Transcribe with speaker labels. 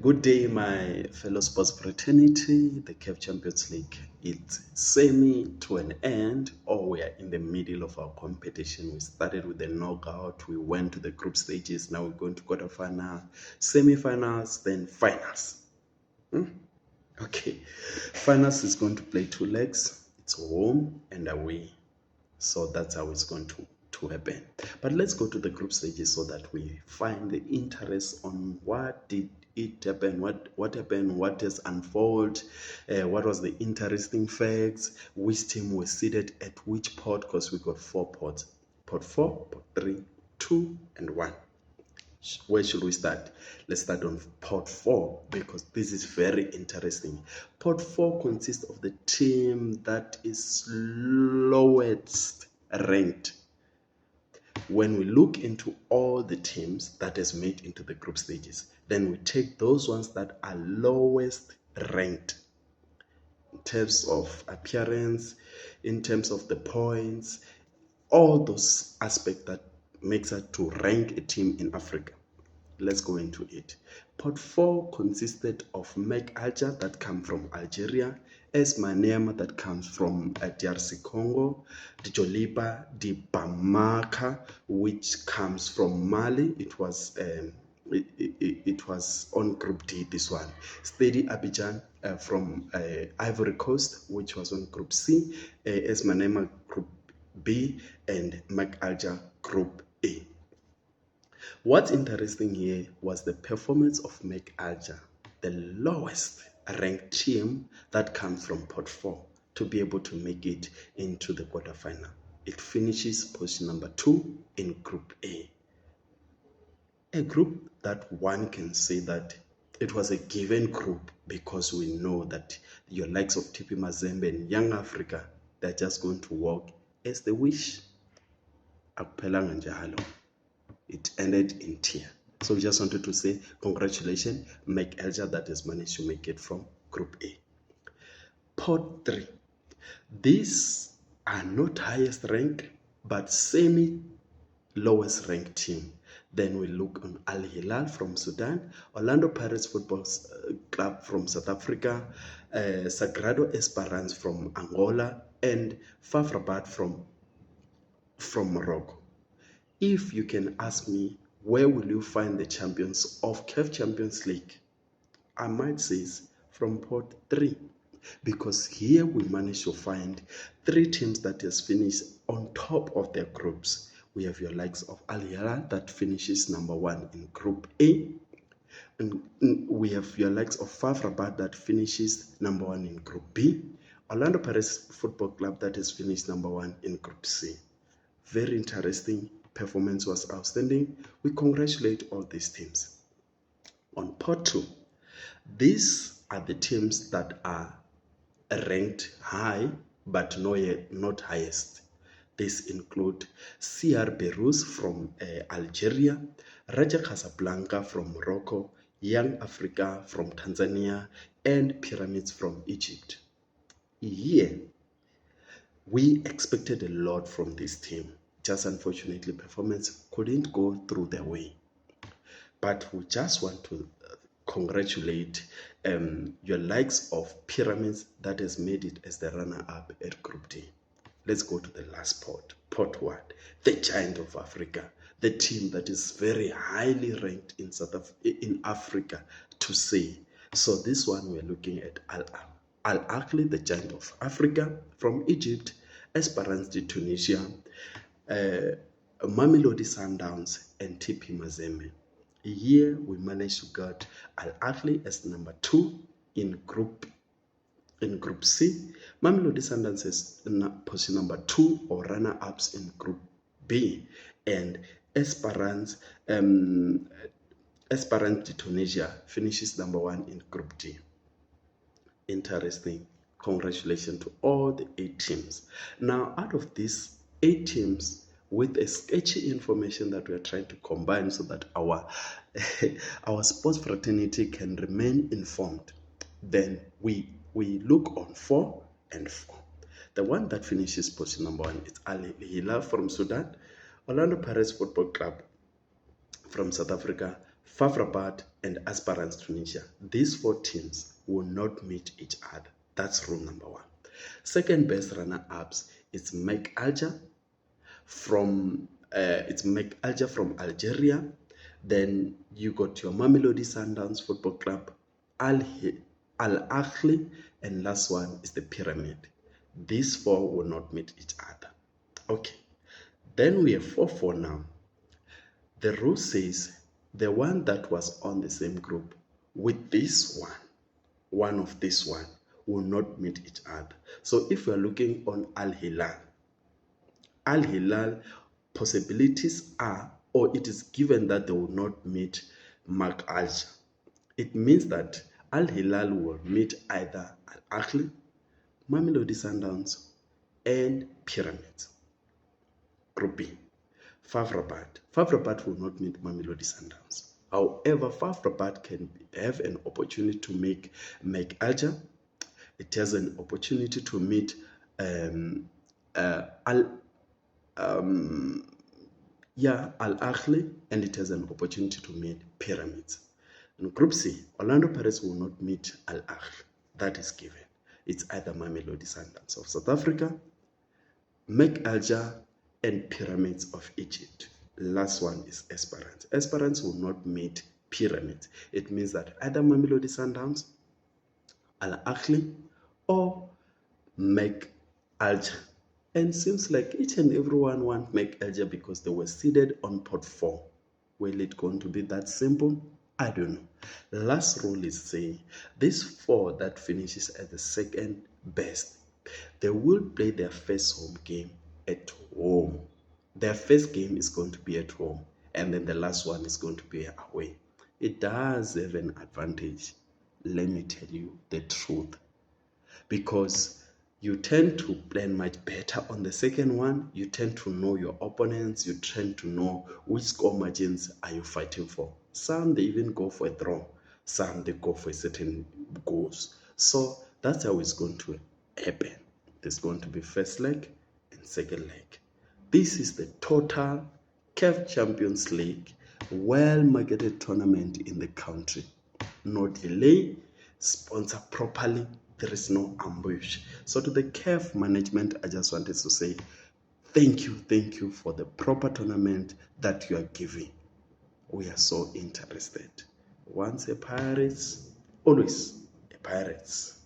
Speaker 1: Good day, my fellow sports fraternity. The CAF Champions League is semi to an end, or we are in the middle of our competition. We started with the knockout, we went to the group stages, now we're going to quarterfinal, semi-finals, then finals. Okay, finals is going to play two legs. It's home and away. So that's how it's going to happen. But let's go to the group stages so that we find the interest on what did it happen, what happened, what has unfolded, what was the interesting facts, which team was seated at which pot, because we got 4 pots. Pot 4, pot 3, 2, and 1. Where should we start? Let's start on pot 4 because this is very interesting. Pot 4 consists of the team that is lowest ranked. When we look into all the teams that has made into the group stages, then we take those ones that are lowest ranked in terms of appearance, in terms of the points, all those aspects that makes us to rank a team in Africa. Let's go into it. Pot 4 consisted of Mec Alger that come from Algeria, AS Maniema that comes from DRC Congo, Djoliba di Bamaka which comes from Mali. It was on Group D, this one. Stade Abidjan from Ivory Coast, which was on Group C, AS Maniema Group B, and Mec Alger Group A. What's interesting here was the performance of Mec Alger, the lowest ranked team that comes from pot 4, to be able to make it into the quarterfinal. It finishes position number 2 in Group A. A group that one can say that it was a given group because we know that your likes of TP Mazembe and Young Africa, they're just going to walk as they wish. Akuphelanga njalo. It ended in tear. So we just wanted to say congratulations, Mec Alger, that has managed to make it from Group A. Pot 3. These are not highest rank, but semi-lowest ranked team. Then we look on Al Hilal from Sudan, Orlando Pirates Football Club from South Africa, Sagrado Esperance from Angola, and FAR Rabat from Morocco. If you can ask me, where will you find the champions of CAF Champions League? I might say from pot 3, because here we managed to find 3 teams that has finished on top of their groups. We have your likes of Al Hilal that finishes number 1 in Group A, and we have your likes of FAR Rabat that finishes number 1 in Group B, Orlando Pirates Football Club that has finished number 1 in Group C. Very interesting. Performance was outstanding. We congratulate all these teams. On pot 2, these are the teams that are ranked high but not highest. These include CR Beirut from Algeria, Raja Casablanca from Morocco, Young Africa from Tanzania, and Pyramids from Egypt. Here, we expected a lot from this team. Just unfortunately, performance couldn't go through their way. But we just want to congratulate your likes of Pyramids that has made it as the runner-up at Group D. Let's go to the last pot. Pot 1, the Giant of Africa, the team that is very highly ranked in Africa to say. So this one we're looking at Al Ahly, the Giant of Africa from Egypt, Esperance de Tunisia, Mamelodi Sundowns, and TP Mazembe. Here we managed to get Al Ahly as number 2 in Group C. Mamelodi Sundowns is position number 2 or runner-ups in Group B, and Esperance de Tunisia finishes number 1 in Group D. Interesting. Congratulations to all the 8 teams. Now, out of these 8 teams, with a sketchy information that we are trying to combine so that our sports fraternity can remain informed, then we look on 4 and 4. The one that finishes position number 1 is Al Hilal from Sudan, Orlando Pirates Football Club from South Africa, FAF Rabat and Aspirants Tunisia. These 4 teams will not meet each other. That's rule number 1. Second best runner-ups is Mek Alger from Algeria. Then you got your Mamelodi Sundowns Football Club, Al Ahly, and last one is the Pyramid. These 4 will not meet each other. Okay, then we have 4-4 now. The rule says the one that was on the same group with this one of this one will not meet each other. So if we are looking on Al Hilal possibilities are, or it is given that they will not meet Mek Alger. It means that Al Hilal will meet either Al Ahly, Mamelodi Sundowns, and Pyramids. Group B, FAF Rabat. FAF Rabat will not meet Mamelodi Sundowns. However, FAF Rabat can have an opportunity to make Mek Alger. It has an opportunity to meet Al Ahly, and it has an opportunity to meet Pyramids. In Group C, Orlando Pirates will not meet Al Ahly. That is given. It's either Mamelodi Sundowns of South Africa, Mek Alger, and Pyramids of Egypt. Last one is Esperance. Esperance will not meet Pyramids. It means that either Mamelodi Sundowns, Al Ahly, or Mek Alger. And seems like each and everyone want Mek Alger because they were seeded on pot 4. Will it going to be that simple? I don't know. Last rule is saying these 4 that finishes at the second best, they will play their first home game at home. Their first game is going to be at home, and then the last one is going to be away. It does have an advantage. Let me tell you the truth. Because you tend to plan much better on the second one. You tend to know your opponents. You tend to know which score margins are you fighting for. Some, they even go for a draw. Some, they go for certain goals. So that's how it's going to happen. There's going to be first leg and second leg. This is the total CAF Champions League well-marketed tournament in the country. No delay, sponsored properly. There is no ambush. So to the CAF management, I just wanted to say thank you for the proper tournament that you are giving. We are so interested. Once a Pirates, always a Pirates.